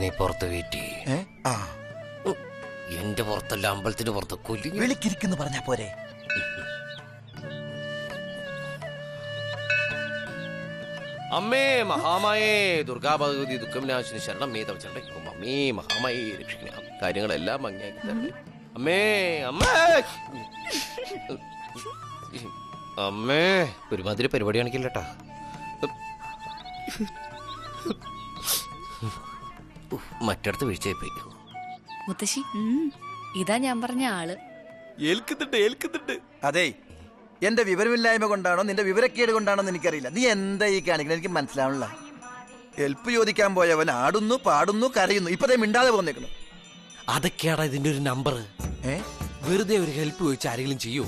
നീ പുറത്ത് വെയിറ്റ് എന്റെ പുറത്തല്ല, അമ്പലത്തിന് പുറത്ത് കൊല്ലി വിളിക്കിരിക്കുന്നു പറഞ്ഞ പോരെ. അമ്മേ മഹാമായേ ദുർഗാ ഭഗവതി ദുഃഖവിനാശിനി ശരണം മേ തവച്ചണ്ടേ. അമ്മേ മഹാമായേ രക്ഷിക്കണേ, കാര്യങ്ങളെല്ലാം ഭംഗിയാക്കി തരണേ. അമ്മേ അമ്മേ അമ്മേ ഒരുമാതിരി പരിപാടി കാണിക്കില്ലട്ടാ. മറ്റടുത്ത് വീഴ്ചയായിപ്പോയി. മുത്തശ്ശി, ഇതാ ഞാൻ പറഞ്ഞ ആള്. ഏൽക്കുന്നുണ്ട്. അതെ, എന്റെ വിവരമില്ലായ്മ കൊണ്ടാണോ നിന്റെ വിവരക്കേട് കൊണ്ടാണോ എന്ന് എനിക്കറിയില്ല. നീ എന്താ ഈ കാണിക്കുന്നത് എനിക്ക് മനസ്സിലാവണില്ല. ഹെൽപ്പ് ചോദിക്കാൻ പോയവൻ ആടുന്നു, പാടുന്നു, കരയുന്നു. ഇപ്പതേ മിണ്ടാതെ പോന്നേക്കണം. അതൊക്കെയാടാ ഇതിന്റെ ഒരു നമ്പർ. വെറുതെ ഒരു ഹെൽപ്പ് ചോദിച്ചാൽ ആരെങ്കിലും ചെയ്യൂ?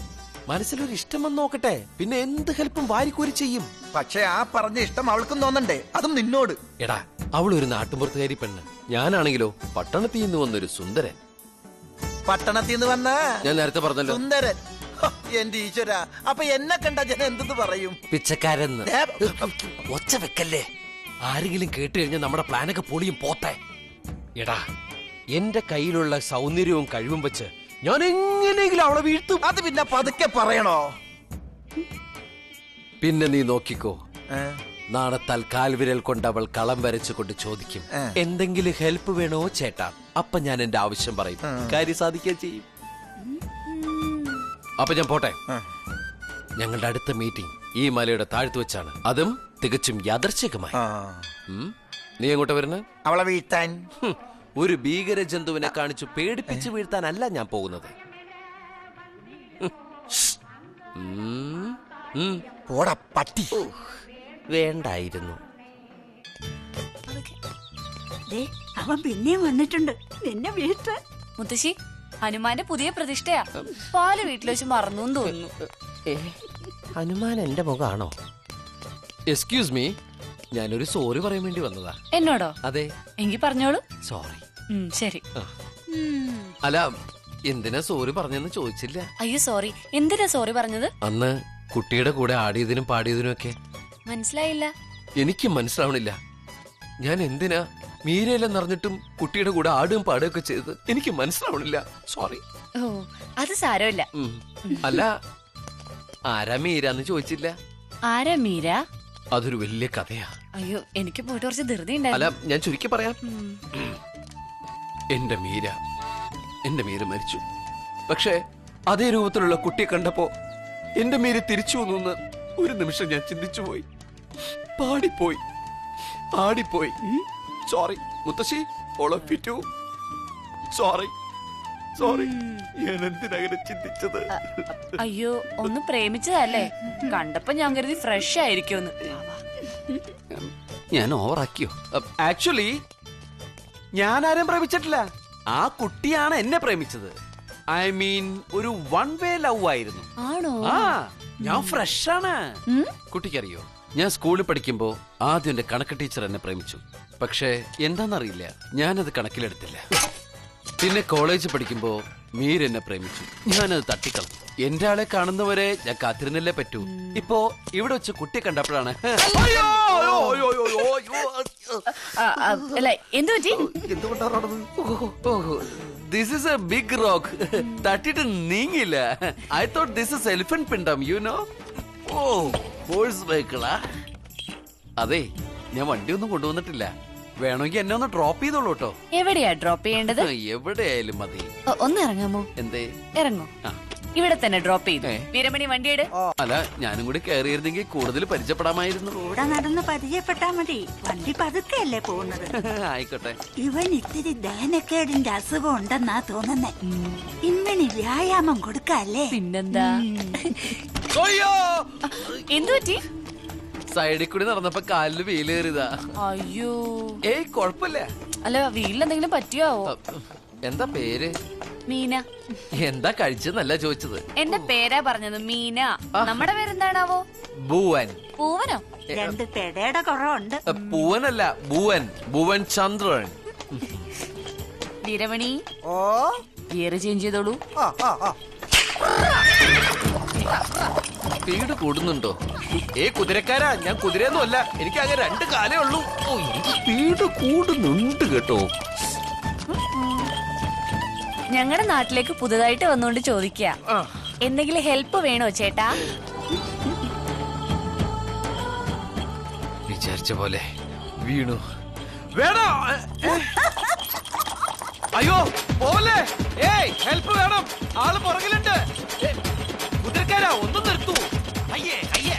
മനസ്സിലൊരു ഇഷ്ടം വന്ന് നോക്കട്ടെ, പിന്നെ എന്ത് ഹെൽപ്പും വാരിക്കോരി ചെയ്യും. പക്ഷെ ആ പറഞ്ഞ ഇഷ്ടം അവൾക്കും തോന്നണ്ടേ, അതും നിന്നോട്. എടാ, അവളൊരു നാട്ടുമ്പുറത്തുകാരി പെണ്ണ്, ഞാനാണെങ്കിലോ പട്ടണത്തിൽ നിന്ന് വന്നൊരു സുന്ദരൻ. പട്ടണത്തിൽ നിന്ന് വന്ന ഞാൻ നേരത്തെ പറഞ്ഞല്ലോ സുന്ദരൻ. എന്റെ ഈശ്വര, അപ്പൊ എന്നെ കണ്ട ജനം എന്തെന്ന് പറയും? പിച്ചക്കാരെന്ന്. ഒച്ച വെക്കല്ലേ, ആരെങ്കിലും കേട്ട് കഴിഞ്ഞാൽ നമ്മുടെ പ്ലാനൊക്കെ പൊളിയും പോട്ടെ. എടാ, എന്റെ കയ്യിലുള്ള സൗന്ദര്യവും കഴിവും വെച്ച് ഞാൻ എങ്ങനെയെങ്കിലും അവളെ വീഴ്ത്തും. അത് പിന്നെ പതുക്കെ പറയണോ? പിന്നെ നീ നോക്കിക്കോ, നാണത്താൽ കാൽവിരൽ കൊണ്ട് അവൾ കളം വരച്ചുകൊണ്ട് ചോദിക്കും, എന്തെങ്കിലും ഹെൽപ്പ് വേണോ ചേട്ടാ? അപ്പൊ ഞാൻ എന്റെ ആവശ്യം പറയും, കാര്യം സാധിക്കാൻ ചെയ്യും. അപ്പൊ ഞാൻ പോട്ടെ. ഞങ്ങളുടെ അടുത്ത മീറ്റിംഗ് ഈ മലയുടെ താഴ്ത്തു വെച്ചാണ്, അതും തികച്ചും യാദർച്ഛികമായി. നീ എങ്ങോട്ടാ വരുന്നത്? അവളെ വീഴ്ത്താൻ. ഒരു ഭീകര ജന്തുവിനെ കാണിച്ചു പേടിപ്പിച്ചു വീഴ്ത്താനല്ല ഞാൻ പോകുന്നത്. പോടാ പട്ടി. വേണ്ടായിരുന്നു. അവൻ പിന്നെയും വന്നിട്ടുണ്ട് നിന്നെ വീഴ്ത്താൻ. മുത്തശ്ശി, ഹനുമാന്റെ പുതിയ പ്രതിഷ്ഠയാ. പാല് വീട്ടിൽ വെച്ച് മറന്നു തോന്നുന്നു. ഹനുമാൻ എന്റെ മുഖാണോ? എക്സ്ക്യൂസ് മീ, ഞാനൊരു സോറി പറയാൻ വേണ്ടി വന്നതാ. എന്നോടോ? അതെ. എങ്കിൽ പറഞ്ഞോളൂ. സോറി. ശരി. അല്ല, എന്തിനാ സോറി പറഞ്ഞെന്ന് ചോദിച്ചില്ല. അയ്യോ സോറി. എന്തിനാ സോറി പറഞ്ഞത്? അന്ന് കുട്ടിയുടെ കൂടെ ആടിയതിനും പാടിയതിനും ഒക്കെ. മനസ്സിലായില്ല. എനിക്ക് മനസ്സിലാവണില്ല. ഞാൻ എന്തിനാ മീരയെല്ലാം നിറഞ്ഞിട്ടും കുട്ടിയുടെ കൂടെ ആടുകയും പാടുകയൊക്കെ ചെയ്തത് എനിക്ക് മനസ്സിലാവണില്ല. സോറി. ഓ, അത് സാരമില്ല. അല്ല, ആരാ മീരാന്ന് ചോദിച്ചില്ല. ആരാ മീര? അതൊരു വലിയ കഥയാ. അയ്യോ, എനിക്ക് പോയിട്ട് കുറച്ച് ധൃതി അല്ല, ഉണ്ടായിരുന്നു. ഞാൻ ചുരുക്കി പറയാം. എന്റെ മീര മരിച്ചു. പക്ഷേ അതേ രൂപത്തിലുള്ള കുട്ടിയെ കണ്ടപ്പോ എന്റെ മീര തിരിച്ചു വന്നു ഒരു നിമിഷം ഞാൻ ചിന്തിച്ചു പോയി. പാടിപ്പോയി, ആടിപ്പോയി. സോറി മുത്തശ്ശി, all of you too. Sorry. ഞാൻ എന്തിനങ്ങനെ ചിന്തിച്ചത്? അയ്യോ, ഒന്ന് പ്രേമിച്ചതല്ലേ? കണ്ടപ്പോ ഞാൻ കരുതി ഫ്രഷ് ആയിരിക്കുമെന്ന്. ഞാൻ ഓവറാക്കിയോ? ആക്ച്വലി ഞാൻ ആരെയും പ്രേമിച്ചിട്ടില്ല. ആ കുട്ടിയാണ് എന്നെ പ്രേമിച്ചത്. ഐ മീൻ, ഒരു വൺ വേ ലവ് ആയിരുന്നു. ആണോ? ആ, ഞാൻ ഫ്രഷ് ആണ്. കുട്ടിക്കറിയോ, ഞാൻ സ്കൂളിൽ പഠിക്കുമ്പോ ആദ്യം എന്റെ കണക്ക് ടീച്ചർ എന്നെ പ്രേമിച്ചു. പക്ഷേ എന്താന്നറിയില്ല, ഞാനത് കണക്കിലെടുത്തില്ല. പിന്നെ കോളേജ് പഠിക്കുമ്പോ മീര എന്നെ പ്രേമിച്ചു. ഞാനത് തട്ടിക്കളഞ്ഞു. എന്റെ ആളെ കാണുന്നവരെ ഞാൻ കാത്തിരുന്നല്ലേ പറ്റൂ. ഇപ്പോ ഇവിടെ വെച്ച് കുട്ടിയെ കണ്ടപ്പോഴാണ് this is a big rock. തട്ടിട്ട് നീങ്ങില്ല. I thought this is elephant പിണ്ടം, യു നോ. ഓ, ഹോഴ്സ് വെഹിക്കിളാ. അതെ, ഞാൻ വണ്ടിയൊന്നും കൊണ്ടുവന്നിട്ടില്ല. വേണമെങ്കിൽ എന്നെ ഒന്ന് ഡ്രോപ്പ് ചെയ്തോളൂ കേട്ടോ. എവിടെയാ ഡ്രോപ്പ് ചെയ്യേണ്ടത്? എവിടെയായാലും മതി. ഒന്ന് ഇറങ്ങാമോ? എന്തേ? ഇറങ്ങോ. ഇവിടെ തന്നെ ഡ്രോപ്പ് ചെയ്തു. വീരമണി വണ്ടിയുടെ. അല്ല, ഞാനും കൂടി കയറിയിരുന്നെങ്കിൽ കൂടുതൽ പരിചയപ്പെടാമായിരുന്നു. കൂടെ നടന്ന് പരിചയപ്പെട്ടാ മതി. വണ്ടി പതുക്കെയല്ലേ പോകുന്നത്. ആയിക്കോട്ടെ. ഇവൻ ഇത്തിരി ദഹനക്കേടിന്റെ അസുഖം ഉണ്ടെന്നാ തോന്നുന്നേ. ഇന്നിനി വ്യായാമം കൊടുക്കല്ലേ? പിന്നെന്താ? എന്തു പറ്റി? സൈഡിൽ കൂടി നടന്നപ്പോ കാലില് വീലേറിയതാ. അയ്യോ. ഏയ്, കൊഴപ്പില്ല. അല്ല, വീട്ടിലെന്തെങ്കിലും പറ്റിയാവോ? എന്താ പേര്? മീന. എന്താ കഴിച്ചെന്നല്ല ചോദിച്ചത്. എന്റെ പേരാ പറഞ്ഞത്, മീന. നമ്മുടെ പേരെന്താണാവോ? ഭുവൻ. പൂവനോ? രണ്ട് പെടയുടെ കുറവുണ്ട്. പൂവനല്ല, ഭുവൻ. ഭുവൻ ചന്ദ്രൻ. വീരമണി, ഗിയർ ചേഞ്ച് ചെയ്തോളൂ. സ്പീഡ് കൂടുന്നുണ്ടോ? കുതിരക്കാരാ, ഞാൻ കുതിരയൊന്നും അല്ല, എനിക്ക് അങ്ങനെ 2 കാലേ ഉള്ളൂ. ഓ, എനിക്ക് സ്പീഡ് കൂടുന്നുണ്ട് കേട്ടോ. ഞങ്ങളുടെ നാട്ടിലേക്ക് പുതുതായിട്ട് വന്നുകൊണ്ട് ചോദിക്കുക, എന്തെങ്കിലും ഹെൽപ്പ് വേണോ ചേട്ടാ? വിചാരിച്ച പോലെ വീണു. വേണോ? അയ്യോ പോലെ, ഹെൽപ്പ് വേണം, ആള് പുറകിലുണ്ട്. കുതിരക്കാരാ, ഒന്നും നിർത്തൂ. അയ്യേ അയ്യേ,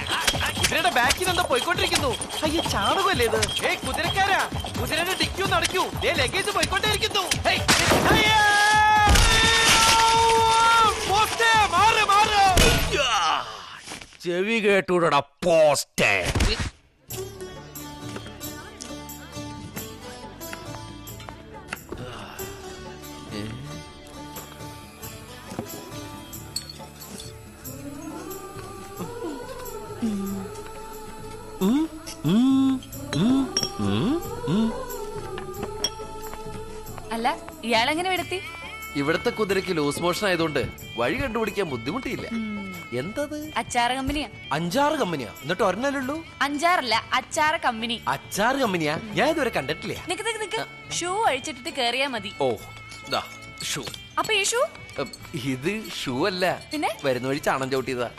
കുതിരയുടെ ബാക്കിൽ എന്താ പോയിക്കൊണ്ടിരിക്കുന്നു? അയ്യേ, ചാണകമല്ലേ ഇത്? കുതിരക്കാരാ, കുതിരയുടെ ഡിക്യൂ നടക്കൂ, ലഗേജ് പോയിക്കൊണ്ടേയിരിക്കുന്നു. ചെവി കേട്ടൂടാ പോസ്റ്റേ. അല്ല, ഇയാളെങ്ങനെ വിടത്തി? ഇവിടത്തെ കുതിരക്ക് ലൂസ് മോഷൻ ആയതുകൊണ്ട് വഴി കണ്ടുപിടിക്കാൻ ബുദ്ധിമുട്ടിയില്ല. എന്തത്? അച്ചാറ് കമ്പനിയാ. 5-6 കമ്പനിയാ? എന്നിട്ട് ഒരെണ്ണല്ലുള്ളൂ? 5-6 അച്ചാറ് കമ്പനി. അച്ചാറ് കമ്പനിയാ? ഞാൻ ഇതുവരെ കണ്ടിട്ടില്ല. നിക്ക് ഷൂ അഴിച്ചിട്ടിട്ട് കേറിയാ മതി. ഓ, ദാ ഷൂ. അപ്പൊ ഈ ഷൂ? ഇത് ഷൂ അല്ല, പിന്നെ വരുന്ന വഴി ചാണം ചവിട്ടിയതാ.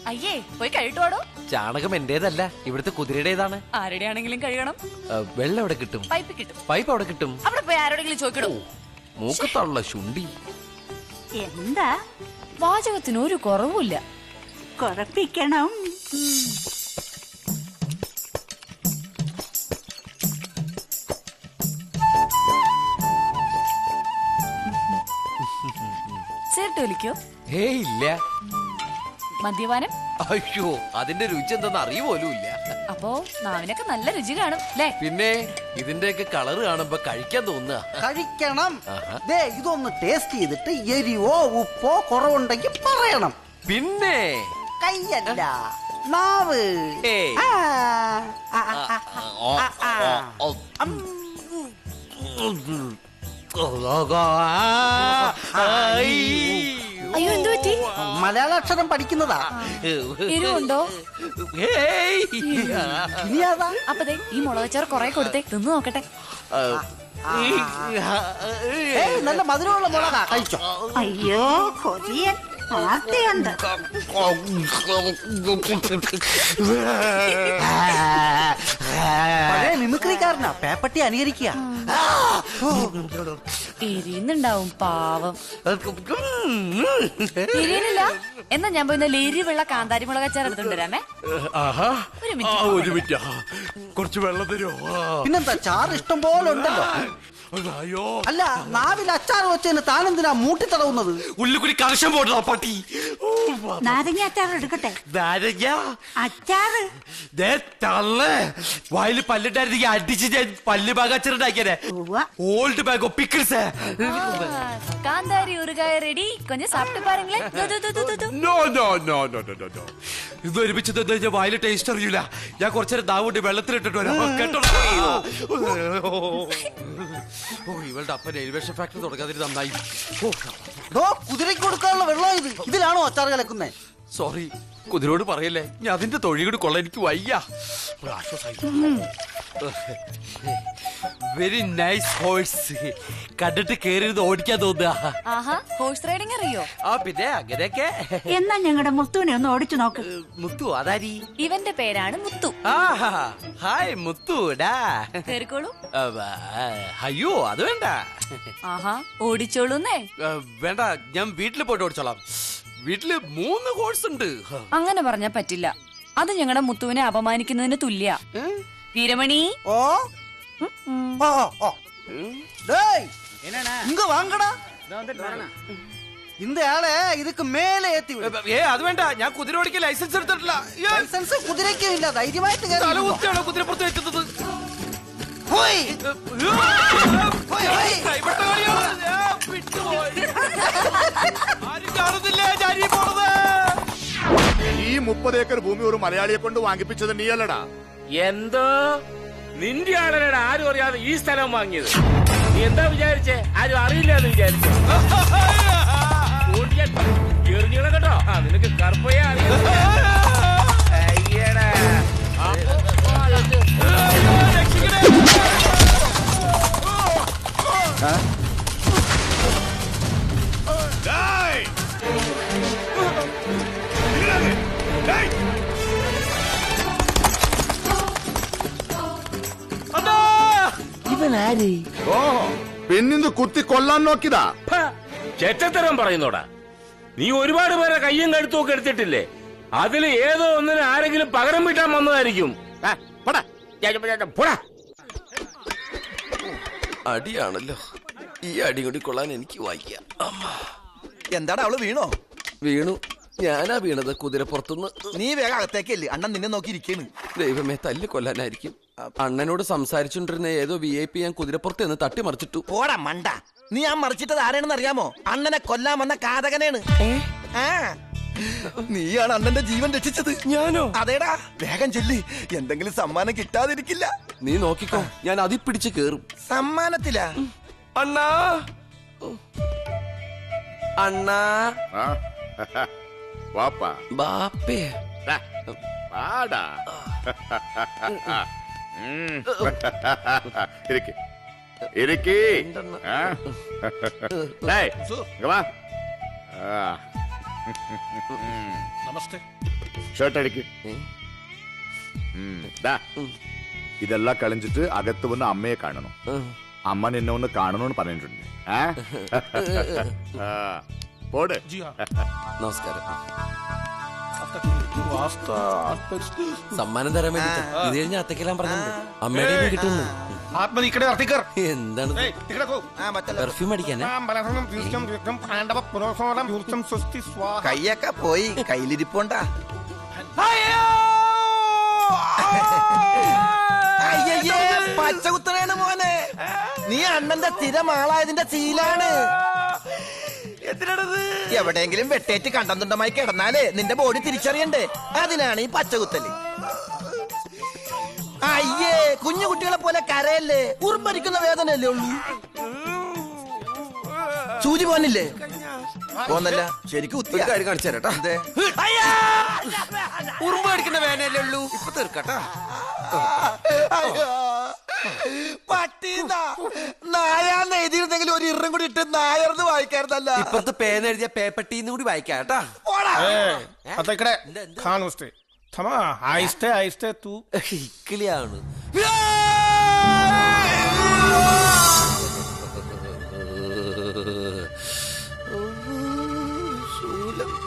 അയ്യേ, പോയി കഴുകിട്ടോടോ. ചാണകം എന്റേതല്ല, ഇവിടുത്തെ കുതിരയുടേതാണ്. ആരുടെ ആണെങ്കിലും കഴുകണം. വെള്ളം എവിടെ കിട്ടും? പൈപ്പ് കിട്ടും. പൈപ്പ് അവിടെ കിട്ടും. അവിടെ പോയി ആരോടെങ്കിലും ചോദിക്കണോ? മൂക്കത്തുള്ള ശുണ്ടി. എന്താ? വാചകത്തിന് ഒരു കുറവുമില്ല. കുറപ്പിക്കണം. ചേർട്ട് വിളിക്കോ? ഇല്ല. മദ്യപാനം? അയ്യോ, അതിന്റെ രുചി എന്തെന്ന് അറിയുപോലും ഇല്ല. അപ്പോ നാവിനൊക്കെ നല്ല രുചി കാണും അല്ലേ? പിന്നെ ഇതിന്റെയൊക്കെ കളറ് കാണുമ്പോ കഴിക്കാൻ തോന്നുക. കഴിക്കണം. ദേ, ഇതൊന്ന് ടേസ്റ്റ് ചെയ്തിട്ട് എരിവോ ഉപ്പോ കുറവുണ്ടെങ്കിൽ പറയണം. പിന്നെ കയ്യല്ല, നാവ്. അയ്യോ, എന്തു പറ്റി? മലയാളാക്ഷരം പഠിക്കുന്നതാ. എരിവുണ്ടോ? ഇനി അതാ. അപ്പൊ ദേ, ഈ മുളകച്ചാറ് കൊറേ കൊടുത്തേ, തിന്നു നോക്കട്ടെ. നല്ല മധുരമുള്ള മുളകാ, കഴിച്ചോ. അയ്യോ, കൊതിയൻ ആർത്തിയുണ്ട്. പഴയ മിമിക്രിക്കാരനാ, പേപ്പട്ടി അനുകരിക്കുക. എരിയുന്നുണ്ടാവും പാവം. എരിയനില്ല? എന്നാ ഞാൻ പോയി എരിവുള്ള കാന്താരി മുളകച്ചാറ് എടുത്തോണ്ട് വരാമേ. ഒരു മിനിറ്റ്, കുറച്ച് വെള്ളം തരുമോ? പിന്നെന്താ, ചാറ് ഇഷ്ടം പോലെ ഉണ്ടല്ലോ. അല്ല, നാവിൽ അച്ചാർ വെച്ചതിന് താനെന്തിനാ മൂട്ടി തടവുന്നത്? ഉള്ളിക്കുടി കർഷം പോട്ടാ പട്ടി. നാരങ്ങ അച്ചാർ എടുക്കട്ടെ? നാരങ്ങ അച്ചാറ് വായില് പല്ലിട്ടായിരുന്നെങ്കിൽ അടിച്ച് ഞാൻ പല്ല് ബാഗാച്ചറുണ്ടാക്കിയേ. Old ബാഗോ pickles. കാന്താരി ഊറുകായ റെഡി. കൊഞ്ചം സാപ്പിട്ട് പാരുങ്ങളെ. ഇത് ഒരുമിച്ച് തന്നെ വായില് ടേസ്റ്റ് അറിയില്ല. ഞാൻ കുറച്ചേരം ദാവുണ്ട് വെള്ളത്തിലിട്ടിട്ട് വരാം കേട്ടോ. ഇവളുടെ അപ്പൻ എലിവേഷൻ ഫാക്ടറി തുടങ്ങാതിരി നന്നായി. കുതിരയ്ക്ക് കൊടുക്കാനുള്ള വെള്ളം ഇത്. ഇതിലാണോ അച്ചാർ കലക്കുന്നേ? സോറി, കുതിരോട് പറയല്ലേ, ഞാൻ അതിന്റെ തൊഴികൂടി കൊള്ള എനിക്ക് വയ്യ. Very nice horse. കണ്ടിട്ട് കേറിയത് ഓടിക്കാൻ തോന്നുക. ആഹാ, ഹോഴ്സ് റൈഡിംഗ് അറിയോ? പിന്നെ അങ്ങനെയൊക്കെ. എന്നാ ഞങ്ങളുടെ മുത്തുവിനെ ഒന്ന് ഓടിച്ചു നോക്ക്. മുത്തു അതാരി? ഇവന്റെ പേരാണ് മുത്തു. ഹായ് മുത്തുടാ. കേറിക്കോളൂ. അയ്യോ, അത് വേണ്ട. ആഹാ, ഓടിച്ചോളൂന്നേ. വേണ്ട, ഞാൻ വീട്ടിൽ പോയിട്ട് ഓടിച്ചോളാം. വീട്ടില് 3 ഹോഴ്സ് ഉണ്ട്. അങ്ങനെ പറഞ്ഞാ പറ്റില്ല. അത് ഞങ്ങളുടെ മുത്തുവിനെ അപമാനിക്കുന്നതിന് തുല്യ. വീരമണി, ഓ ഓ ഓ, டேய் இங்க வாங்கடா. இந்த ஆளை இதுக்கு மேலே ஏத்தி விடு. അത് വേണ്ട, ഞാൻ കുതിര ഓടിക്കാൻ ലൈസൻസ് എടുത്തിട്ടില്ല. ലൈസൻസ് കുതിരയ്ക്കും ഇല്ല. ധൈര്യമായിട്ട് കേറി. കുതിരപ്പുറത്ത് വെച്ചത്. പോയി ഈ 30 ഏക്കർ ഭൂമി ഒരു മലയാളിയെ കൊണ്ട് വാങ്ങിപ്പിച്ചത് നീയല്ലടാ. എന്തോ നിന്റെ ആളല്ലടാ ആരും അറിയാതെ ഈ സ്ഥലം വാങ്ങിയത്. നീ എന്താ വിചാരിച്ചേ? ആരും അറിയില്ല എന്ന് വിചാരിച്ചേ? എറിഞ്ഞിട കേട്ടോ. നിനക്ക് കറുപ്പയെ അറിയാം. ആര്? ഓ പിന്നിന്ന് കുത്തി കൊല്ലാൻ നോക്കിയതാ. ചെറ്റത്തരം പറയുന്നോടാ. നീ ഒരുപാട് പേരെ കയ്യും കഴുത്തും ഒക്കെ എടുത്തിട്ടില്ലേ? അതിൽ ഏതോ ഒന്നിന് ആരെങ്കിലും പകരം വീട്ടാൻ വന്നതായിരിക്കും. അടിയാണല്ലോ. ഈ അടി കൂടി കൊള്ളാൻ എനിക്ക് വായിക്കാം. എന്താടാ അവള് വീണോ? വീണു. ഞാനാ വീണത് കുതിരപ്പുറത്തുനിന്ന്. നീ വേഗം അകത്തേക്കല്ലേ, അണ്ണൻ നിന്നെ നോക്കി ഇരിക്കേണ്. ദൈവമേ, തല്ലി കൊല്ലാനായിരിക്കും. അണ്ണനോട് സംസാരിച്ചോണ്ടിരുന്ന ഏതോ VIP ഞാൻ കുതിരപ്പുറത്ത് നിന്ന് തട്ടിമറിച്ചിട്ടു. പോടാ മണ്ട, നീ ആ മറിച്ചിട്ടത് ആരാണെന്ന് അറിയാമോ? അണ്ണനെ കൊല്ലാൻ വന്ന കാതകനാണ്. ആ, നീയാണ് അണ്ണന്റെ ജീവൻ രക്ഷിച്ചത്. ഞാനോ? അതേടാ, വേഗം ചെല്ലി, എന്തെങ്കിലും സമ്മാനം കിട്ടാതിരിക്കില്ല. നീ നോക്കിക്കോ, ഞാൻ അതി പിടിച്ച് കേറും. സമ്മാനത്തിലാ? അണ്ണാ, അണ്ണാ, വാപ്പാ ബാപ്പേ. പാടാ. ഇരിക്ക് ഇരിക്ക്. നമസ്തേ. ഷർട്ട് അടിക്ക്. ഇതെല്ലാം കളഞ്ഞിട്ട് അകത്ത് വന്ന് അമ്മയെ കാണണം. അമ്മ നിന്നെ ഒന്ന് കാണണമെന്ന് പറഞ്ഞിട്ടുണ്ട്. പോട്. നമസ്കാരം. സമ്മാനം തരാൻ വേണ്ടി ഇത് കഴിഞ്ഞ അത്തക്കെല്ലാം പറഞ്ഞിട്ടുണ്ട്. അമ്മയുടെ കിട്ടുന്നു. എന്താണ് പെർഫ്യൂം അടിക്കാനാ? കയ്യൊക്കെ പോയി, കയ്യിലിരിപ്പോണ്ടാ. അയ്യേ, പച്ചകുത്തനാണ് മോനെ. നീ അണ്ണന്റെ സ്ഥിരം ആളായതിന്റെ ശീലാണ്. എവിടെയെങ്കിലും വെട്ടേറ്റ് കണ്ടന്തുണ്ടമായി കിടന്നാലേ നിന്റെ ബോഡി തിരിച്ചറിയണ്ടേ, അതിനാണ് ഈ പച്ചകുത്തല്. അയ്യേ, കുഞ്ഞു കുട്ടികളെ പോലെ കരയല്ലേ, ഉറുമ്പരിക്കുന്ന വേദനയല്ലേ ഉള്ളൂ. സൂചി പോന്നില്ലേ? പോന്നല്ല, ശരിക്കും കാര്യം കാണിച്ചു തരാട്ടാ. ഉറുമ്പ് അടിക്കുന്ന വേനയല്ലേ ഉള്ളൂ. ഇപ്പൊ തീർക്കട്ടാ. പട്ടീന്നാ നായാന്ന് എഴുതിയിരുന്നെങ്കിൽ ഒരു ഇറും കൂടി ഇട്ട് നായർന്ന് വായിക്കാറുന്നല്ല. ഇപ്പുറത്ത് പേന്ന് എഴുതിയ പേപ്പട്ടീന്ന് കൂടി വായിക്കാട്ടാ. ഇക്കിളിയാണ്.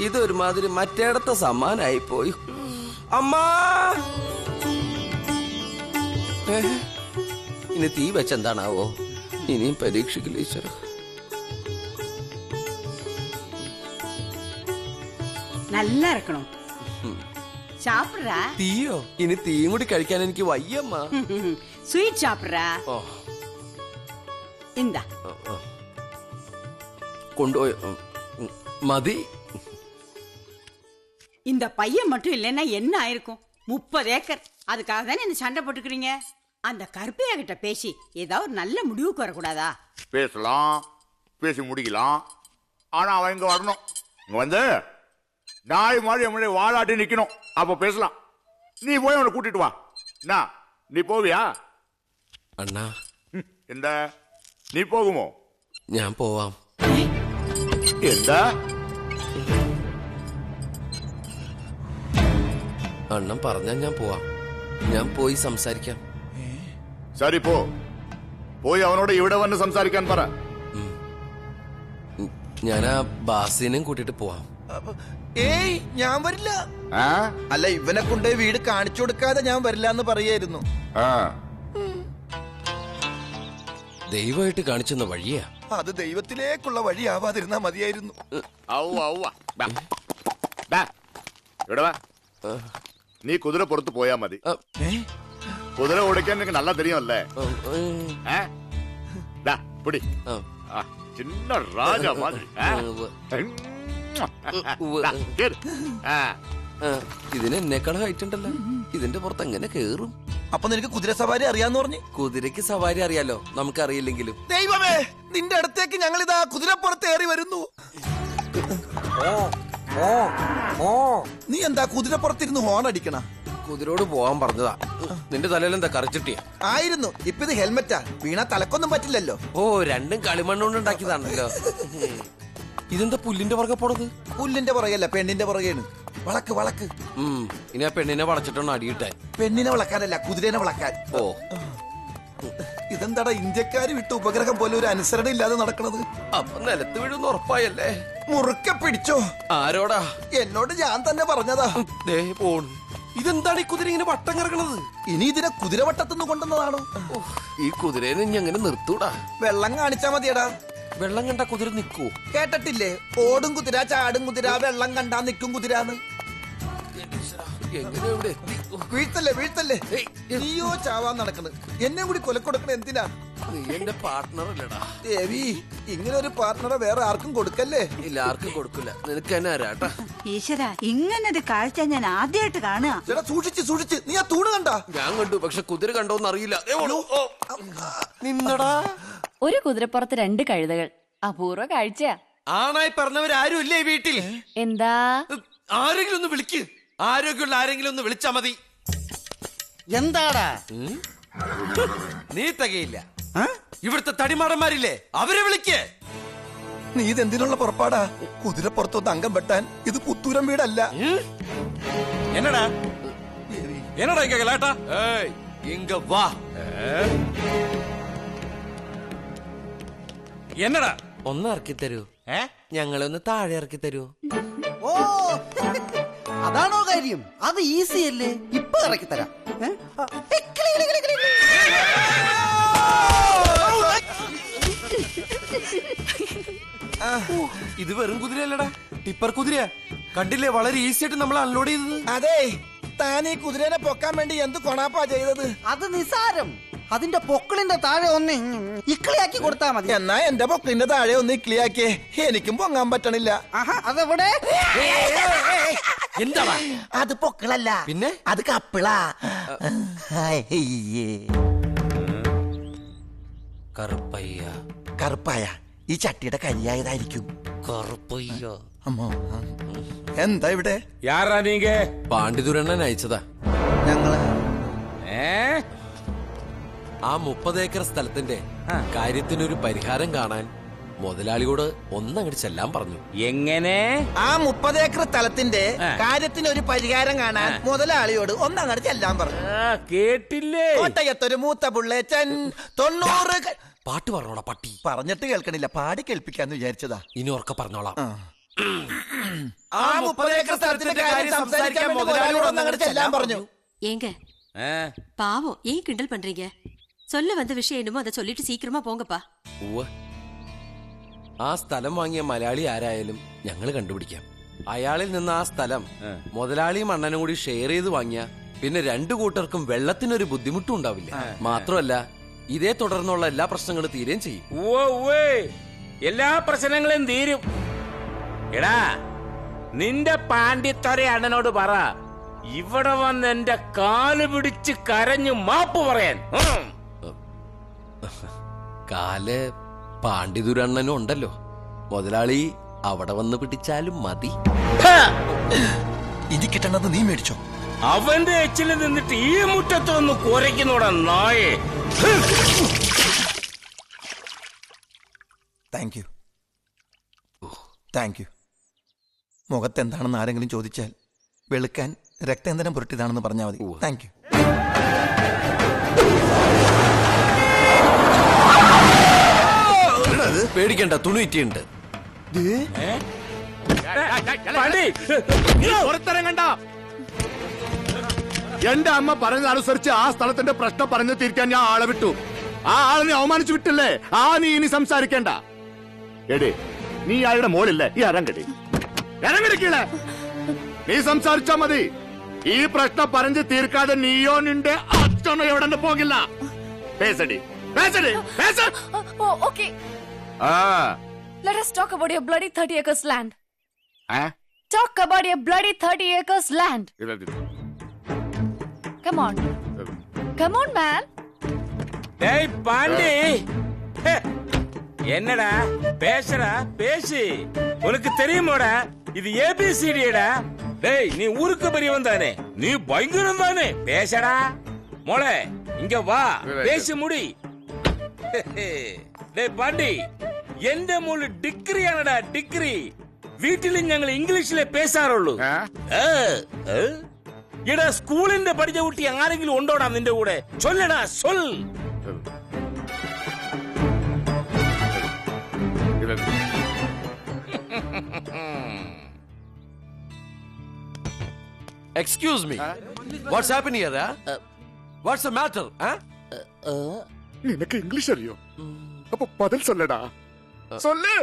ഇതൊരുമാതിരി മറ്റേടത്തെ സമ്മാനായി പോയി. അമ്മാ, ഇനി തീ വെച്ചെന്താണാവോ? ഇനിയും പരീക്ഷിക്കില്ല ഈശ്വര. നല്ല ഇറക്കണോ? சாப்பிடுறா? തീയോ? ഇനി തീയും കൂടി കഴിക്കാൻ എനിക്ക് വയ്യമ്മ. ஸ்வீட் சாப்பிடுறா? ഓ, இந்தா കൊണ്ടുപോയി മതി. இந்த பையன் மட்டும் இல்லைன்னா என்ன ஆயிருக்கும்? 30 ஏக்கர். அதுக்காக தானே இந்த சண்டை போட்டுக்கிறீங்க. அந்த கருப்பையா கிட்ட பேசி ஏதாவது ஒரு நல்ல முடிவுக்கு வரக்கூடாதா? பேசலாம், பேசி முடிக்கலாம். ஆனா அவன் இங்க வரணும். இங்க வந்து நாய் மாதிரி நம்மளே வாழாட்டி நிக்கணும். அப்ப பேசலாம். நீ போய் அவனை கூட்டிட்டு வா. என்ன, நீ போவியா? അണ്ണാ, എന്താ, നീ പോകുമോ? ഞാൻ പോവാം. എന്താ? അണ്ണൻ പറഞ്ഞാ ഞാൻ പോവാം. ഞാൻ പോയി സംസാരിക്കാം. ശരി, പോയി അവനോട് ഇവിടെ വന്ന് സംസാരിക്കാൻ പറ. ഞാൻ ആ ബാസിനെയും കൂട്ടിട്ട് പോവാം. ഏയ്, ഞാൻ വരില്ല. അല്ല, ഇവനെ കൊണ്ട് വീട് കാണിച്ചു കൊടുക്കാതെ ഞാൻ വരില്ല എന്ന് പറയായിരുന്നു. ദൈവമായിട്ട് കാണിച്ചെന്ന വഴിയാ. അത് ദൈവത്തിലേക്കുള്ള വഴിയാവാതിരുന്നാ മതിയായിരുന്നു. ഇവിടെ വാ. നീ കുതിര പുറത്ത് പോയാ മതി. കുതിര ഓടിക്കാൻ നിനക്ക് നല്ല തെരിയുമല്ലേ? പിടി. ചിന്ന രാജ മാതിരി. ഇതിന് എന്നെക്കാളും ഹൈറ്റ് ഉണ്ടല്ലോ. ഇതിന്റെ പുറത്ത് എങ്ങനെ കേറും? അപ്പൊ നിനക്ക് കുതിര സവാരി അറിയാന്ന് പറഞ്ഞു? കുതിരക്ക് സവാരി അറിയാലോ, നമുക്കറിയില്ലെങ്കിലും. ദൈവമേ, നിന്റെ അടുത്തേക്ക് ഞങ്ങൾ ഇതാ കുതിരപ്പുറത്ത് ഏറി വരുന്നു. നീ എന്താ കുതിരപ്പുറത്തിരുന്ന് ഹോൺ അടിക്കണ? കുതിരോട് പോവാൻ പറഞ്ഞതാ. നിന്റെ തലയിലെന്താ കറിച്ചിട്ടിയാ? ആയിരുന്നു. ഇപ്പൊ ഇത് ഹെൽമെറ്റാ, വീണാ തലക്കൊന്നും പറ്റില്ലല്ലോ. ഓ, രണ്ടും കളിമണ്ണുകൊണ്ട് ഉണ്ടാക്കിയതാണല്ലോ. ഇതെന്താ പുല്ലിന്റെ പുറകെ പോണത്? പുല്ലിന്റെ പുറകെയല്ല, പെണ്ണിന്റെ പുറകെയാണ്. വളക്ക് വളക്ക്. ഇനി ആ പെണ്ണിനെ വളച്ചിട്ടൊന്ന് അടിയിട്ടെ. പെണ്ണിനെ വളക്കാനല്ല, കുതിരനെ വളക്കാൻ. ഓ, ഇതെന്താടാ ഇന്ത്യക്കാര് വിട്ട ഉപഗ്രഹം പോലെ ഒരു അനുസരണ ഇല്ലാതെ നടക്കണത്? അപ്പൊ നിലത്ത് വീഴുന്ന ഉറപ്പായല്ലേ? മുറുക്കെ പിടിച്ചോ. ആരോടാ? എന്നോട് ഞാൻ തന്നെ പറഞ്ഞതാ. ദേ പോണു. ഇതെന്താണ് ഈ കുതിര ഇങ്ങനെ വട്ടം കറങ്ങണത്? ഇനി ഇതിനെ കുതിരവട്ടത്തുനിന്ന് കൊണ്ടുവന്നതാണോ? ഈ കുതിരേനെ ഇനി അങ്ങനെ നിർത്തൂടാ. വെള്ളം കാണിച്ചാ മതിയടാ. വെള്ളം കണ്ട കുതിര നിക്കൂ? കേട്ടിട്ടില്ലേ? ഓടും കുതിര, ചാടും കുതിര, വെള്ളം കണ്ടാ നിക്കും കുതിരാന്ന്. എങ്ങനെ ഇവിടെ എത്തി? വീഴ്ത്തല്ലേ വീഴ്ത്തല്ലേ. നീയോ ചാവാൻ നടക്കണ്, എന്നെ കൂടി കൊലക്കൊടുക്കണ എന്തിനാ? നീ എന്റെ പാർട്ട്ണർ അല്ലടാ. ദേവി, ഇങ്ങനെ ഒരു പാർട്ട്ണറെ വേറെ ആർക്കും കൊടുക്കല്ലേ. ഇല്ല, ആർക്കും കൊടുക്കില്ല. നിനക്ക് തന്നെ ആരാട്ടാ? ഈശ്വര, ഇങ്ങനൊരു കാഴ്ച ഞാൻ ആദ്യമായിട്ട് കാണുക. ചേട്ടാ സൂക്ഷിച്ച് സൂക്ഷിച്ച്. നീ ആ തൂണ് കണ്ടാ? ഞാൻ കണ്ടു, പക്ഷെ കുതിര കണ്ടോന്ന് അറിയില്ല. ദേ പോണു. ഓ, നിന്നടാ. ഒരു കുതിരപ്പുറത്ത് 2 കഴുതകൾ. അപൂർവ കാഴ്ചയാ. ആണായി പറഞ്ഞവരാരും ഇല്ലേ ഈ വീട്ടിൽ? എന്താ? ആരെങ്കിലും ഒന്ന് വിളിക്ക്. ആരോഗ്യമുള്ള ആരെങ്കിലും ഒന്ന് വിളിച്ചാ മതി. എന്താടാ? നീ തികയില്ല. ഇവിടുത്തെ തടിമാടന്മാരില്ലേ, അവരെ വിളിക്ക്. നീ ഇതെന്തിനുള്ള പുറപ്പാടാ? കുതിരപ്പുറത്തൊന്ന് അംഗം വെട്ടാൻ. ഇത് പുത്തൂരം വീടല്ല. എന്നടാ എന്നടാ ഇങ്ങ ഗലാട്ടാ? ഏയ് ഇങ്ങ വാ. എന്നടാ ഒന്ന് ഇറക്കി തരൂ. ഞങ്ങളെ ഒന്ന് താഴെ ഇറക്കി തരൂ. ഓ, അതാണോ കാര്യം? അത് ഈസി അല്ലേ, ഇപ്പൊ ഇറക്കി തരാം. ഇത് വെറും കുതിരയല്ലടാ, ടിപ്പർ കുതിരയാ. കണ്ടില്ലേ, വളരെ ഈസി ആയിട്ട് നമ്മൾ അൺലോഡ് ചെയ്തത്. അതെ, താൻ ഈ കുതിരേനെ പൊക്കാൻ വേണ്ടി എന്ത് കൊണാപ്പാ ചെയ്തത്? അത് നിസാരം. അതിന്റെ പൊക്കിളിന്റെ താഴെ ഒന്ന് ഇക്കിളിയാക്കി കൊടുത്താ മതി. എന്നാ എന്റെ പൊക്കിളിന്റെ താഴെ ഒന്ന് ഇക്ലിയാക്കിയേ. എനിക്കും പൊങ്ങാൻ പറ്റണില്ല. അതെവിടെ? എന്താ അത് പൊക്കിളല്ല, പിന്നെ അത് കപ്പിളാ. കറുപ്പയ്യ. കറുപ്പായ ഈ ചട്ടിയുടെ കരിയായതായിരിക്കും. കറുപ്പയ്യ. അമ്മോ, എന്താ ഇവിടെ? യാറാ നീങ്ക? പാണ്ഡിതുരണ്ണൻ അയച്ചതാ. ഞങ്ങള് ആ 30 ഏക്കർ സ്ഥലത്തിന്റെ കാര്യത്തിനൊരു പരിഹാരം കാണാൻ മുതലാളിയോട് ഒന്നങ്ങോട്ട് ചെല്ലാൻ പറഞ്ഞു. എങ്ങനെ? ആ 30 ഏക്കർ സ്ഥലത്തിന്റെ കാര്യത്തിന് ഒരു പരിഹാരം കാണാൻ മുതലാളിയോട് ഒന്നങ്ങോട്ട് ചെല്ലാൻ പറഞ്ഞു. കേട്ടില്ലേ? കോട്ടയത്തൊരു മൂത്ത പുള്ളേച്ചൻ 90. പാട്ട് പറഞ്ഞോടാ പട്ടി. പറഞ്ഞിട്ട് കേൾക്കണില്ല, പാടി കേൾപ്പിക്കാന്ന് വിചാരിച്ചതാ. ഇനി ഉറക്കെ പറഞ്ഞോളാം. ആ 30 ഏക്കർ സ്ഥലത്തിന്റെ കാര്യം സംസാരിക്കാൻ മുതലാളിയോട് ഒന്നങ്ങോട്ട് ചെല്ലാൻ പറഞ്ഞു. ஏங்க பாவம் ஏன் கிண்டல் பண்றீங்க? சொல்ல வந்த விஷயம் என்னமோ அதை சொல்லிட்டு சீக்கிரமா போங்கப்பா. ഉവ്വ്. ആ സ്ഥലം വാങ്ങിയ മലയാളി ആരായാലും ഞങ്ങൾ കണ്ടുപിടിക്കാം. അയാളിൽ നിന്ന് ആ സ്ഥലം മുതലാളിയും അണ്ണനും കൂടി ഷെയർ ചെയ്ത് വാങ്ങിയ പിന്നെ 2 കൂട്ടർക്കും വെള്ളത്തിനൊരു ബുദ്ധിമുട്ടും ഉണ്ടാവില്ല. മാത്രമല്ല, ഇതേ തുടർന്നുള്ള എല്ലാ പ്രശ്നങ്ങളും തീരുകയും ചെയ്യും. എല്ലാ പ്രശ്നങ്ങളും തീരും. എടാ, നിന്റെ പാണ്ഡിത്തറ അണ്ണനോട് പറ, ഇവിടെ വന്ന് എന്റെ കാല് പിടിച്ച് കരഞ്ഞു മാപ്പ് പറയാൻ. കാല് പാണ്ഡിതുരണ്ണനും ഉണ്ടല്ലോ. മുതലാളി അവിടെ വന്ന് പിടിച്ചാലും മതി. ഇനി കിട്ടണത് നീ മേടിച്ചോ. അവന്റെ എച്ചിൽ നിന്നിട്ട് ഈ മുറ്റത്ത് വന്ന് കുരയ്ക്കുന്നോടാ നായേ. Thank you, thank you. മുഖത്തെന്താണെന്ന് ആരെങ്കിലും ചോദിച്ചാൽ വെളുക്കാൻ രക്തേന്ദ്രം പുരട്ടിയതാണെന്ന് പറഞ്ഞാൽ മതി. Thank you. പേടിക്കണ്ട, തുണിയിട്ടുണ്ട്. പുറത്തിറങ്ങണ്ട. എന്റെ അമ്മ പറഞ്ഞതനുസരിച്ച് ആ സ്ഥലത്തിന്റെ പ്രശ്നം പറഞ്ഞു തീർക്കാൻ ഞാൻ ആളെ വിട്ടു. ആ ആളിനെ അവമാനിച്ചു വിട്ടില്ലേ? നീ ഇനി സംസാരിക്കണ്ട. എടേ, നീ ആളുടെ മോളില്ലേ? ഈ ഇറങ്ങടി, ഇറങ്ങടിക്കീളെ. നീ സംസാരിച്ചാ മതി. ഈ പ്രശ്നം പറഞ്ഞു തീർക്കാതെ നീയോ നിന്റെ അച്ഛനോ എവിടെ പോകില്ല. പേസടി, പേസടി, പേസ. Okay. Let us talk about your bloody 30 acres land. Talk about your bloody 30 acres land. Come on. Come on, man. டேய் பாண்டி, என்னடா பேசுறா? பேசி. உனக்கு தெரியுமாடா இது ஏபிசிடிடா. டேய், நீ ஊருக்கு பெரியவன் தானே, நீ பயங்கரம் தானே. பேசடா மோளே, இங்க வா, பேசி முடி. டேய் பாண்டி, എന്റെ മോള് ഡിഗ്രിയാണടാ, ഡിഗ്രി. വീട്ടിലും ഞങ്ങൾ ഇംഗ്ലീഷിലെ പേസാറുള്ളൂ. എടാ, സ്കൂളിന്റെ പഠിച്ച കുട്ടി ആരെങ്കിലും ഉണ്ടോടാ നിന്റെ കൂടെ? ചൊല്ലടാ, സൊൽ. Excuse me. What's happening here? What's the matter? നിനക്ക് ഇംഗ്ലീഷ് അറിയോ? അപ്പൊ പതിൽ சொல்லடா. சொல்லு.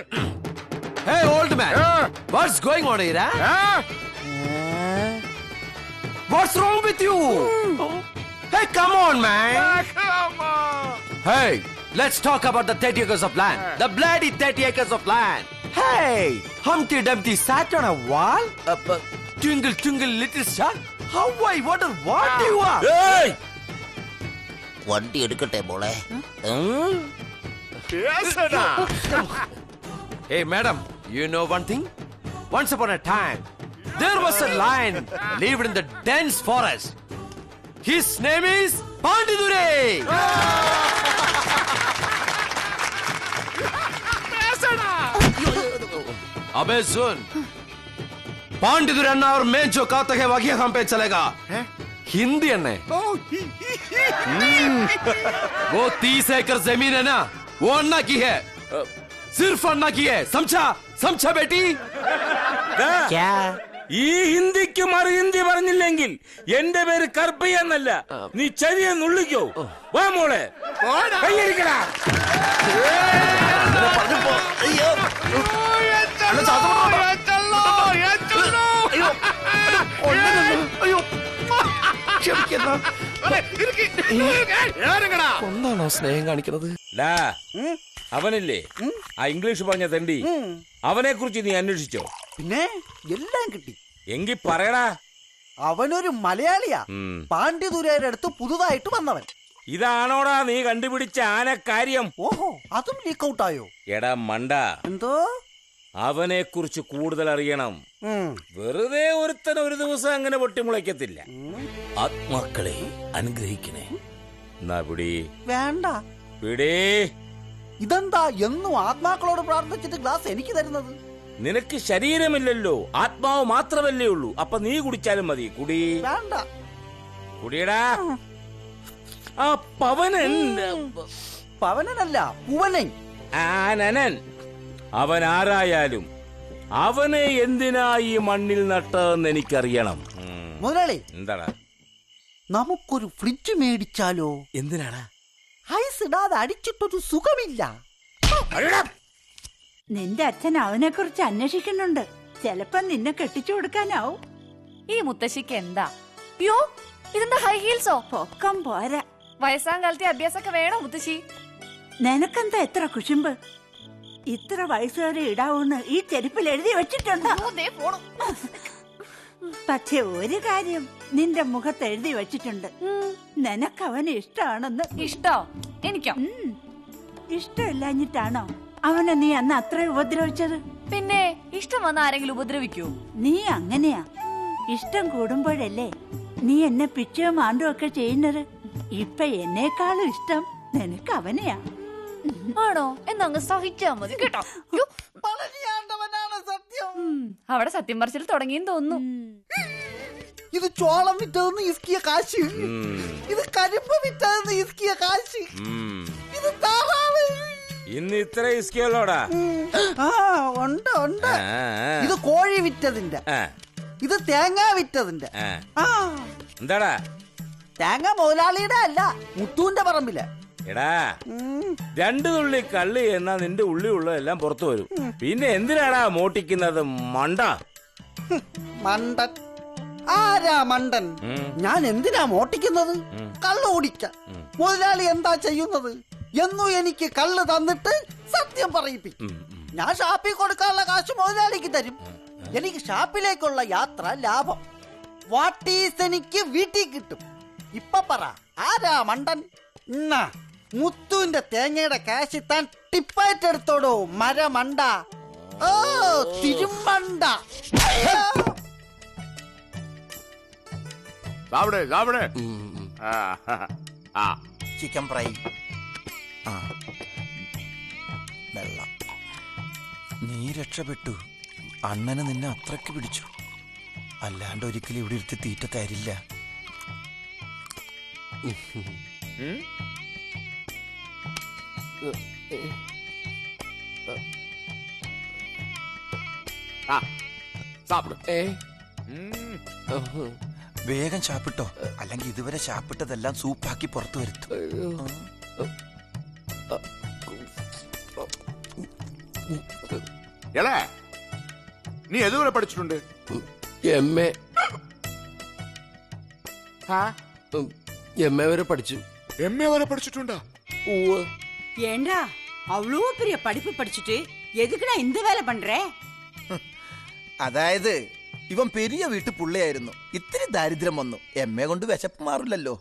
Hey, old man. What's going on here? What's wrong with you? Hey, come on, man. Come on. Hey, let's talk about the 30 acres of land. The bloody 30 acres of land. Hey, Humpty Dumpty sat on a wall. Twinkle, twinkle, little star. How I wonder what you are. Hey! വണ്ടി എടുക്കട്ടെ മോളെ? பேசடா. Hey, madam, you know one thing? Once upon a time, there was a lion lived in the dense forest. His name is Pandidure. अबे सुन, पांडितुर अन्ना और मैं जो कहता है वही हम पे चलेगा. हिंदी अन्ना. वो 30 एकड़ जमीन है ना, वो अन्ना की है. सिर्फ अन्ना की है. समझा? समझा बेटी? क्या? ഈ ഹിന്ദിക്ക് മറു ഹിന്ദി പറഞ്ഞില്ലെങ്കിൽ എന്റെ പേര് കർപ്പയ്യ എന്നല്ല, നീ ചെവിയെ നുള്ളിക്കോ. വാ മോളെ, കയ്യടിക്കടാ. ഒന്നാണോ സ്നേഹം കാണിക്കുന്നത്? അവനല്ലേ ആ ഇംഗ്ലീഷ് പറഞ്ഞ തെണ്ടി, അവനെ കുറിച്ച് നീ അന്വേഷിച്ചോ? പിന്നെ എല്ലാം കിട്ടി. എങ്കി പറയടാ. അവനൊരു മലയാളിയാ, പാണ്ഡ്യദുരയുടെ അടുത്ത് പുതുതായിട്ട് വന്നവൻ. ഇതാണോടാ നീ കണ്ടുപിടിച്ച ആനക്കാര്യം? ഓഹോ, അതും ലീക്ക് ഔട്ടായോ? എടാ മണ്ട, എന്തോ അവനെ കുറിച്ച് കൂടുതൽ അറിയണം. വെറുതെ ഒരുത്തൻ ഒരു ദിവസം അങ്ങനെ പൊട്ടിമുളയ്ക്കത്തില്ല. ആത്മാക്കളെ അനുഗ്രഹിക്കണേ. എന്നാ പിടി. വേണ്ട. പിടി. ഇതെന്താ എന്നും ആത്മാക്കളോട് പ്രാർത്ഥിച്ചിട്ട് ഗ്ലാസ് എനിക്ക് തരുന്നത്? നിനക്ക് ശരീരമില്ലല്ലോ, ആത്മാവ് മാത്രമല്ലേ ഉള്ളൂ. അപ്പൊ നീ കുടിച്ചാലും മതി. കുടി. വേണ്ട. കുടിയടാ. ആ പവനൻ. പവനനല്ല, പുവനൻ. ആനനൻ. അവൻ ആരായാലും അവനെ എന്തിനാ ഈ മണ്ണിൽ നട്ടതെന്ന് എനിക്കറിയണം. മുതലാളി, എന്താടാ? നമുക്കൊരു ഫ്രിഡ്ജ് മേടിച്ചാലോ? എന്തിനാടാ? ഐസ് ഇടാതെ അടിച്ചിട്ടൊരു സുഖമില്ല. നിന്റെ അച്ഛൻ അവനെ കുറിച്ച് അന്വേഷിക്കുന്നുണ്ട്. ചെലപ്പോ നിന്നെ കെട്ടിച്ചു കൊടുക്കാനാവും. ഈ മുത്തശ്ശിക്ക് എന്താ? യോ, ഇതെന്താ ഹൈ ഹീൽസോ? പൊക്കം പോരാ. വയസ്സാം കാലത്തെ അഭ്യാസമൊക്കെ വേണോ മുത്തശ്ശി? നിനക്കെന്താ എത്ര കുശുമ്പ്? ഇത്ര വയസ്സ് വരെ ഇടാവൂന്ന് ഈ ചെരുപ്പിൽ എഴുതി വെച്ചിട്ടുണ്ടോ? പക്ഷെ ഒരു കാര്യം നിന്റെ മുഖത്ത് എഴുതി വെച്ചിട്ടുണ്ട്, നിനക്ക് അവന് ഇഷ്ടമാണെന്ന്. ഇഷ്ടോ? എനിക്കോ? ഇഷ്ടമില്ലാഞ്ഞിട്ടാണോ അവനെ നീ അന്ന് അത്ര ഉപദ്രവിച്ചത്? പിന്നെ ഇഷ്ടം വന്ന ആരെങ്കിലും ഉപദ്രവിക്കൂ? നീ അങ്ങനെയാ. ഇഷ്ടം കൂടുമ്പോഴല്ലേ നീ എന്നെ പിച്ചയോ മാണ്ടോ ഒക്കെ ചെയ്യുന്നത്. ഇപ്പൊ എന്നെക്കാളും ഇഷ്ടം നിനക്ക് അവനെയാ. ആണോ? എന്നങ്ങ് സഹിച്ചാ മതി കേട്ടോ. സത്യം. അവിടെ സത്യം പറച്ചിൽ തുടങ്ങിയെന്ന് തോന്നുന്നു. ഇത് ചോളം വിറ്റതെന്ന് ഇസ്കിയ കാശ്, ഇത് കരിമ്പ് വിറ്റതെന്ന് ഇസ്കിയ കാശ്, ഇത് താറാവ്. ഇന്ന് ഇത്ര ഇസ്കിയല്ലോടാ? ആ ഉണ്ട് ഉണ്ട്. ഇത് കോഴി വിറ്റതിന്റെ, ഇത് തേങ്ങ വിറ്റതിന്റെ. എന്താടാ? തേങ്ങ മുതലാളിയുടെ അല്ല, മുത്തൂന്റെ പറമ്പില്. എടാ, 2 തുള്ളി കള്ളി എന്നാ നിന്റെ ഉള്ളി ഉള്ളതെല്ലാം പുറത്തു വരും. പിന്നെ എന്തിനാടാ മോട്ടിക്കുന്നത് മണ്ട? മണ്ടൻ? ആരാ മണ്ടൻ? ഞാൻ എന്തിനാ മോട്ടിക്കുന്നത്? കള്ള് ഓടിക്ക. മുതലാളി എന്താ ചെയ്യുന്നത്? എന്നും എനിക്ക് കള്ള് തന്നിട്ട് സത്യം പറയിപ്പിക്കും. ഞാൻ ഷാപ്പിൽ കൊടുക്കാനുള്ള കാശ് മുതലാളിക്ക് തരും. എനിക്ക് ഷാപ്പിലേക്കുള്ള യാത്ര ലാഭം. വാട്ടീസ് എനിക്ക് വീട്ടിൽ കിട്ടും. ഇപ്പൊ പറ, ആരാ മണ്ടൻ? മുത്തുവിന്റെ തേങ്ങയുടെ കാശ് താൻ ടിപ്പായിട്ട് എടുത്തോടോ മരമണ്ട. ഓ തിരുമണ്ട. ചിക്കൻ ഫ്രൈ, വെള്ളം. നീ രക്ഷപ്പെട്ടു. അണ്ണന് നിന്നെ അത്രക്ക് പിടിച്ചു. അല്ലാണ്ട് ഒരിക്കലും ഇവിടെ ഇരുത്തി തീറ്റ തരില്ല. സാപ്പിടും. വേഗം ചാപ്പിട്ടോ, അല്ലെങ്കിൽ ഇതുവരെ ചാപ്പിട്ടതെല്ലാം സൂപ്പാക്കി പുറത്തു വരുത്തും. എളേ, നീ എതുവരെ പഠിച്ചിട്ടുണ്ട്? MA വരെ പഠിച്ചു. MA വരെ പഠിച്ചിട്ടുണ്ടാ? ஏண்டா அவ்வளோ பெரிய படிப்பு படிச்சுட்டு எதுக்குடா இந்த வேலை பண்ற? അതായത് ഇവൻ പെരിയ വീട്ടു പുള്ളിയായിരുന്നു, ഇത്തിരി ദാരിദ്ര്യം വന്നു. MA കൊണ്ട് വിശപ്പ് മാറില്ലല്ലോ.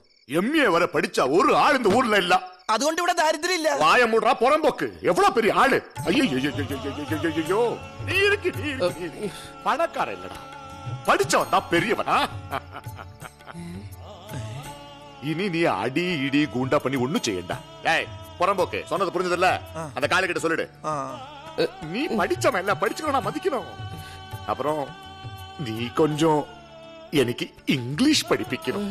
MA വരെ പഠിച്ച ഒരു ആൾ இந்த ஊர்ல இல்ல. അതുകൊണ്ട് ഇവിടെ ദാരിദ്ര്യം ഇല്ല. வாய மூடுறா புறம்போக்கு. எவ்வளவு பெரிய ஆளு. ஐயோ நீ இருக்கு பணக்காரன் இல்லடா, படிச்சவன் தான் பெரியவன். இனி நீ அடி இடி கூண்டா பண்ணி ஒண்ணும் செய்யண்டா. ஏய் புறம்போக்கு, சொன்னது புரிஞ்சதில்ல? அந்த காலை கிட்ட சொல்லிடு. நீ படிச்சவன் இல்ல, படிச்சுக்கணும், மதிக்கணும். அப்புறம் நீ கொஞ்சம் எனக்கு இங்கிலீஷ் படிப்பிக்கணும்.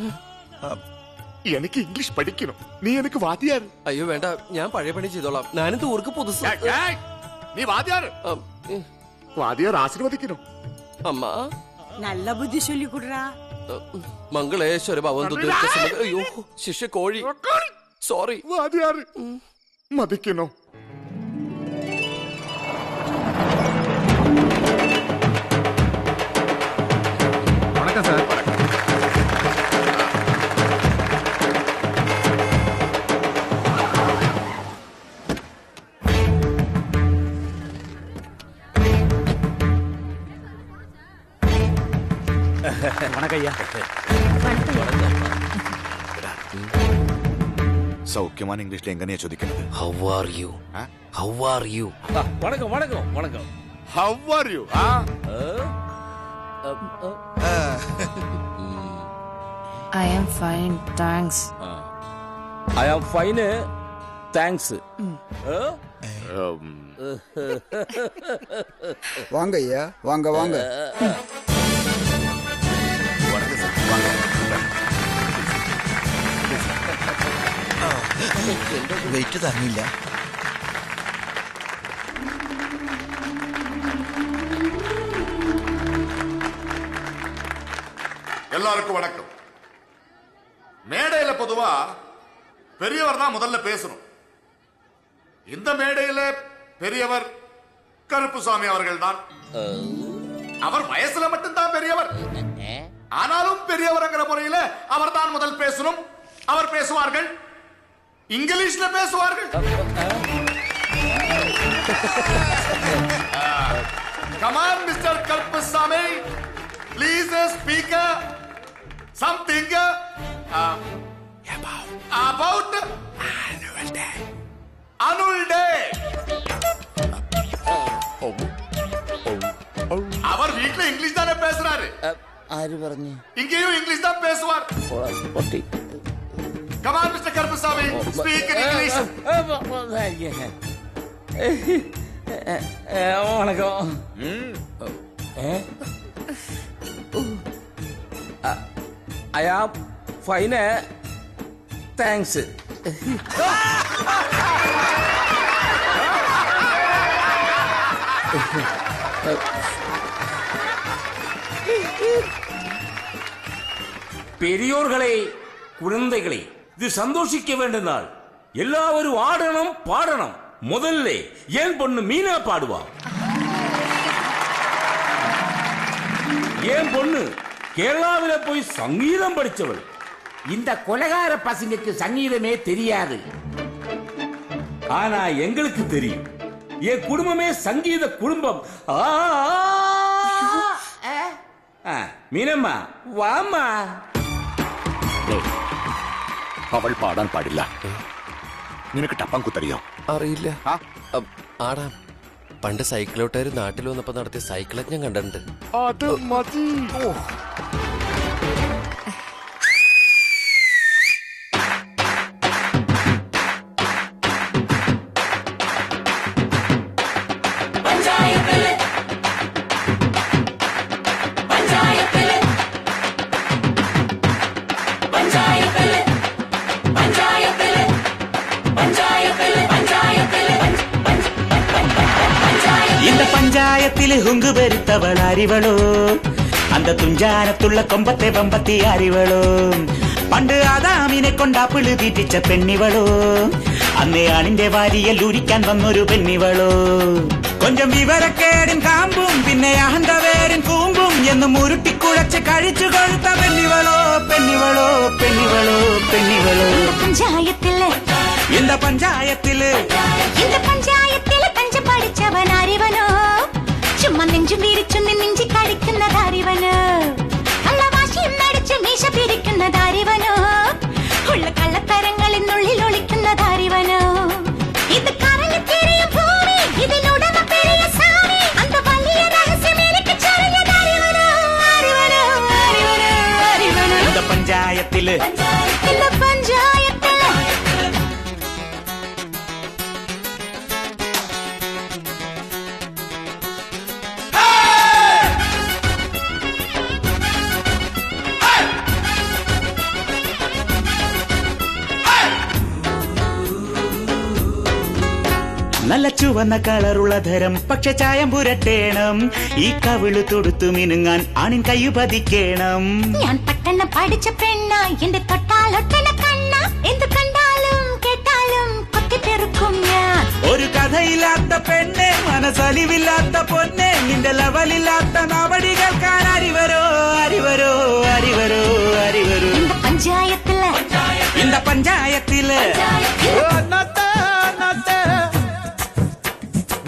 എനിക്ക് ഇംഗ്ലീഷ് പഠിക്കണം. നീ എനിക്ക് വാദ്യാർ. അയ്യോ വേണ്ട, ഞാൻ പഴയ പണി ചെയ്തോളാം. ഞാനും തൂർക്ക് പുതുസ്. നീ വാദ്യാർ. വാദ്യാർ ആശീർവദിക്കണം. അമ്മ நல்ல புத்தி சொல்லி கொடுறா. മംഗളേശ്വര ഭവന്തു. അയ്യോ ശിഷ്യ കോഴി, സോറി. വാദ്യാർ മതിക്കണം. வணக்கம் சார். வணக்கம் ஐயா. സൗഖ്യമാണ് ഇംഗ്ലീഷിൽ എങ്ങനെയാ ചോദിക്കുന്നത്? How are you? How are you? வணக்கம் வணக்கம் வணக்கம். How are you? I am fine, thanks. I am fine, thanks. வாங்க ஐயா, வாங்க வாங்க. വെയിറ്റ് തന്നില്ല. எல்லாருக்கும் வணக்கம். மேடையில பொதுவா பெரியவர் தான் முதல்ல பேசணும். இந்த மேடையில பெரியவர் கருப்புசாமி அவர்கள் தான். அவர் வயசுல மட்டும்தான் பெரியவர், ஆனாலும் பெரியவர்ங்கிற முறையில அவர் தான் முதல் பேசணும். அவர் பேசுவார்கள், இங்கிலீஷ்ல பேசுவார்கள். Come on, Mr. Karpusamy, please speak something about annual day. அவர் வீட்ல இங்கிலீஷ் தானே பேசுறாரு. ആര് പറഞ്ഞു? இங்கேயும் இங்கிலீஷ் தான் பேசுவார். Come on, Mr. Karpusamy, speak in English. வணக்கம். I am fine, thanks. பெரியோர்களே, குழந்தைகளே, இது சந்தோஷிக்க வேண்டிய நாள். எல்லாரும் ஆடணும், பாடணும். முதல்ல ஏன் பொண்ணு மீனா பாடுவா. ஏன் பொண்ணு கேரளாவில போய் சங்கீதம் படிச்சவள். இந்த கொலைகார பசங்களுக்கு சங்கீதமே தெரியாது. ஆனா எங்களுக்கு தெரியும். என் குடும்பமே சங்கீத குடும்பம். மீனம்மா வாமா. അവൾ പാടാൻ പാടില്ല. നിനക്ക് ടപ്പങ്കുത്തറിയോ? അറിയില്ല. ആടാം. പണ്ട് സൈക്കിളോട്ടുകാർ നാട്ടിൽ വന്നപ്പോ നടത്തിയ സൈക്കിളൊക്കെ ഞാൻ കണ്ടിട്ടുണ്ട്. അത് മതി. இந்த പഞ്ചായത്തില് ഹുങ്ക് പെരുത്തവൾ അരിവളോ അന്ത തുഞ്ചാനത്തുള്ള കൊമ്പത്തെ വമ്പത്തി അരിവളോ പണ്ട് ആദാമിനെ കൊണ്ടാപ്പിള് തീറ്റിച്ച പെണ്ണിവളോ അന്നേ ആണിന്റെ വാരിയൽ ഉരിക്കാൻ വന്നൊരു പെണ്ണിവളോ കൊഞ്ചം വിവരക്കേടിൻ കാമ്പും പിന്നെ അഹന്തവേരിൻ കൂമ്പും എന്നും ഉരുട്ടിക്കുഴച്ച് കഴിച്ചു കൊഴുത്ത പെണ്ണിവളോ പെണ്ണിവളോ പെണ്ണിവളോ പെണ്ണിവളോ പഞ്ചായത്തില് இந்த பஞ்சாயத்திല് പഞ്ച പഠിച്ചവൻ അറിവനോ ചുമ്മാ നെഞ്ചു വീരിച്ചു നെഞ്ചി കളിക്കുന്നത് അറിവനോ നല്ല വാശിയും നടിച്ചു മീശ പിരിക്കുന്നത് അറിവനോ ഉള്ള കള്ളത്തരങ്ങളിനുള്ളിൽ ഒളിക്കുന്നത് അറിവനോ ഇത് കറങ്ങി തിരിയും ഭൂമി ഇതിനുടമ പെരിയ സാമി അന്ത വലിയ രഹസ്യം എനിക്ക് ചൊരിഞ്ഞത് അറിവനോ അറിവനോ അറിവനോ അറിവനോ இந்த பஞ்சாயத்திല് നല്ല ചുവന്ന കളറുള്ള ധരം പക്ഷെ ചായം പുരട്ടേണം ഈ കവിള് തൊടുത്തു മിനുങ്ങാൻ ആണിൻ കയ്യു പതിക്കേണം ഞാൻ പട്ടണം പഠിച്ച പെണ്ണ എന്റെ തൊട്ടാലൊട്ടന കണ്ണ എന്ത് കണ്ടാലും കേട്ടാലും കൊത്തിപ്പെറുക്കും ഞാൻ ഒരു കഥയില്ലാത്ത പെണ്ണെ മനസ്സലിവില്ലാത്ത പൊന്നെ നിന്റെ ലവലില്ലാത്ത നടപടികൾക്കാൻ അരിവരോ അരിവരോ അരിവരോ അരിവരോ പഞ്ചായത്തില് இந்த பஞ்சாயத்திല്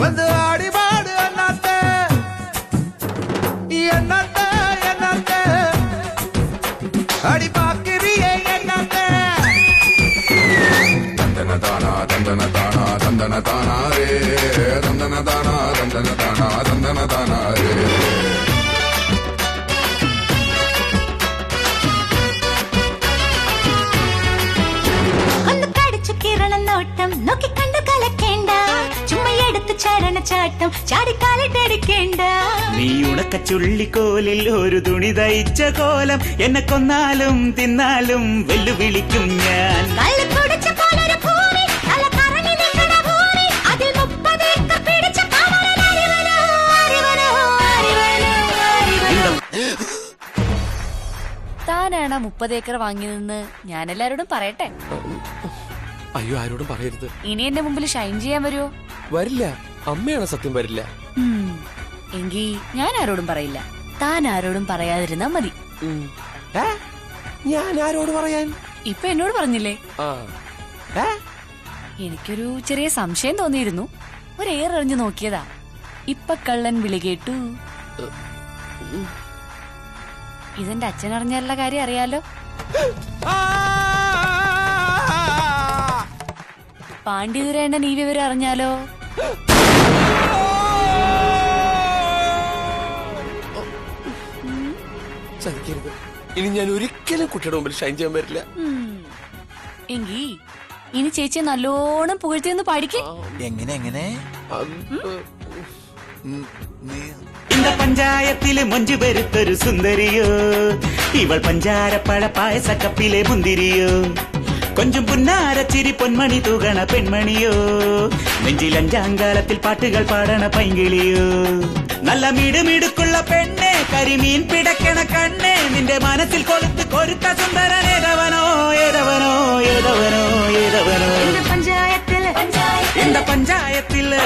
வந்து ஆடி பாடு அண்ணாத்த என்னத்த என்னத்த அடி பாக்குறியே என்னத்த தந்தன தானா தந்தன தானா தந்தன தானா ரே தந்தன தானா தந்தன தானா தந்தன தானா ரே നോട്ടം നോക്കി കണ്ടു കലക്കേണ്ട ചുമ്മാ എടുത്ത് ചരണച്ചാട്ടം ചാടിക്കാലിട്ടടിക്കേണ്ട നീ ഉണക്ക ചുള്ളിക്കോലിൽ ഒരു തുണി തയ്ച്ച കോലം എന്നെ കൊന്നാലും തിന്നാലും വെല്ലുവിളിക്കും ഞാൻ കള്ളുകുടിച്ച പോലൊരു ഭൂമി നല്ല കറങ്ങി നിൽക്കണ ഭൂമി അതിൽ 30 ഏക്കർ പിടിച്ച പവൻ അറിവനോ അറിവനോ അറിവനോ അറിവനോ താനാണ് 30 ഏക്കർ വാങ്ങിയതെന്ന് ഞാൻ എല്ലാരോടും പറയട്ടെ അയ്യോ ആരോടും പറയരുത് ഇനി എന്റെ മുമ്പിൽ ഷൈൻ ചെയ്യാൻ വരുമോ വരില്ല അമ്മയാണ് സത്യം വരില്ല എങ്കി ഞാൻ ആരോടും പറയില്ല താൻ ആരോടും പറയാതിരുന്നാ മതി ഞാൻ ആരോട് പറയാൻ ഇപ്പൊ എന്നോട് പറഞ്ഞില്ലേ എനിക്കൊരു ചെറിയ സംശയം തോന്നിയിരുന്നു ഒരു ഏറെറിഞ്ഞു നോക്കിയതാ ഇപ്പൊ കള്ളൻ വിളി കേട്ടു ഇതെന്റെ അച്ഛൻ അറിഞ്ഞാലുള്ള കാര്യം അറിയാലോ പാണ്ഡിതുരേണ്ണൻ ഈ വിവരം അറിഞ്ഞാലോ ചതിക്കരുത് ഇനി ഞാൻ ഒരിക്കലും കുട്ടിയുടെ മുമ്പിൽ ഷൈൻ ചെയ്യാൻ പറ്റില്ല എങ്കി ഇനി ചേച്ചിയെ നല്ലോണം പുകഴ്ത്തിയൊന്ന് പാടിക്കേ എങ്ങനെ എങ്ങനെ இந்த பஞ்சாயத்திலே மஞ்சு பெருத்தொரு சுந்தரியோ இவள் பஞ்சாரப்பழ பாயச கப்பிலே முந்திரியோ கொஞ்சம் புன்னார சிரி பொன்மணி தூகண பெண்மணியோ നെഞ്ചിൽ അഞ്ചാങ്കാലത്തിൽ പാട്ടുകൾ പാടണ പൈങ്കിളിയോ നല്ല മിടുമിടുക്കുള്ള പെണ്ണെ കരിമീൻ പിടക്കണ കണ്ണെ നിന്റെ മനസ്സിൽ കൊളുത്ത് കൊരുത്ത സുന്ദരൻ ഏതവനോ ഏതവനോ ഏതവനോ ഏതവനോ പഞ്ചായത്തില് இந்த பஞ்சாயத்திല്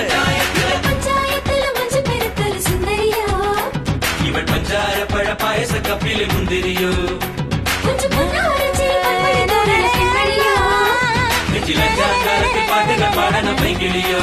ഇവൾ പഞ്ചാരപ്പഴ പായസ കപ്പിലെ മുന്തിരിയോ നെഞ്ചിലഞ്ചാങ്കാലത്തിൽ പാട്ടുകൾ പാടണ പൈങ്കിളിയോ